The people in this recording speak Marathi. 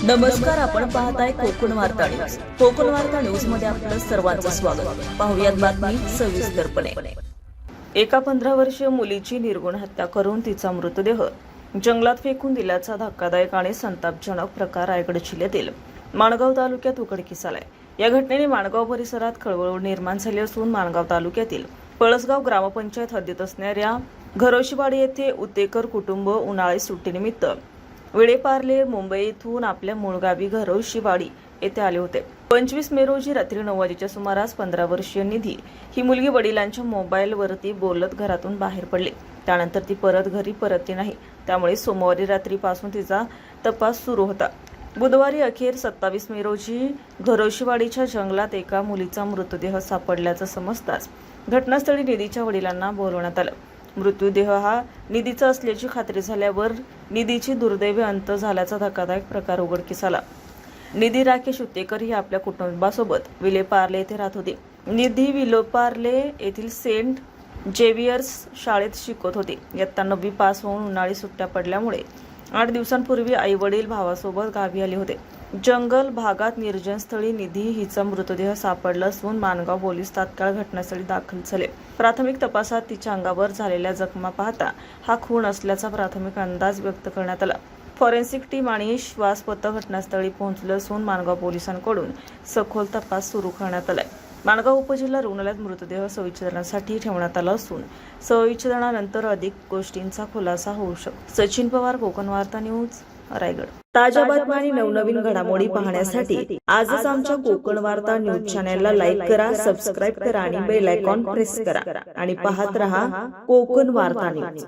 नमस्कार, आपण पाहताय कोकण वार्ता न्यूज. कोकण वार्ता न्यूज मध्ये आपलं सर्वांचं स्वागत. पाहुयात बातमी सविस्तरपणे. एका 15 वर्षीय मुलीची निर्गुण हत्या करून तिचा मृतदेह जंगलात फेकून दिल्याचा धक्कादायक आणि संतापजनक प्रकार रायगड जिल्ह्यातील माणगाव तालुक्यात उघडकीस आलाय. या घटनेने माणगाव परिसरात खळबळ निर्माण झाली असून माणगाव तालुक्यातील पळसगाव ग्रामपंचायत हद्दीत असणाऱ्या घरोशीवाडी येथे उतेकर कुटुंब उन्हाळी सुट्टीनिमित्त विळेपार्ले मुंबई येथून आपल्या मूळ गावी घरोशीवाडी येथे आले होते. 25 मे रोजी रात्री 9 वाजेच्या सुमारास 15 वर्षीय निधी ही मुलगी वडिलांच्या मोबाईलवरती बोलत घरातून बाहेर पडली. त्यानंतर ती परत घरी परतली नाही. त्यामुळे सोमवारी रात्रीपासून तिचा तपास सुरू होता. बुधवारी अखेर 27 मे रोजी घरोशीवाडीच्या जंगलात एका मुलीचा मृतदेह सापडल्याचं समजताच घटनास्थळी निधीच्या वडिलांना बोलवण्यात आलं. मृतदेह हा निधीचा असल्याची खात्री झाल्यावर निधीची दुर्दैवी अंत झाल्याचा धक्कादायक प्रकार उघडकीस आला. निधी राकेश उतेकर ही आपल्या कुटुंबासोबत विलेपार्ले येथे राहत होती. निधी विलेपार्ले येथील सेंट जेवियर्स शाळेत शिकत होती. इयत्ता 9वी पास होऊन उन्हाळी सुट्ट्या पडल्यामुळे 8 दिवसांपूर्वी आई वडील भावासोबत गावी आले होते. जंगल भागात निर्जन स्थळी निधी हिचा मृतदेह सापडला असून माणगाव पोलीस तात्काळ घटनास्थळी दाखल झाले. प्राथमिक तपासात तिच्या अंगावर झालेल्या जखमा पाहता हा खून असल्याचा प्राथमिक अंदाज व्यक्त करण्यात आला. फॉरेन्सिक टीम आणि श्वासपथक घटनास्थळी पोहोचले असून माणगाव पोलिसांकडून सखोल तपास सुरू करण्यात आलाय. माणगाव उपजिल्हा रुग्णालयात मृतदेह शवविच्छेदनासाठी ठेवण्यात आला असून शवविच्छेदनानंतर अधिक गोष्टींचा खुलासा होऊ शकतो. सचिन पवार, कोकण वार्ता न्यूज, रायगड. ताज्या बातम्या आणि नवनवीन घडामोडी पाहण्यासाठी आजच आमच्या कोकण वार्ता न्यूज चॅनलला लाईक करा, सबस्क्राईब करा आणि बेल आयकॉन प्रेस करा आणि पाहत रहा कोकण वार्ता न्यूज.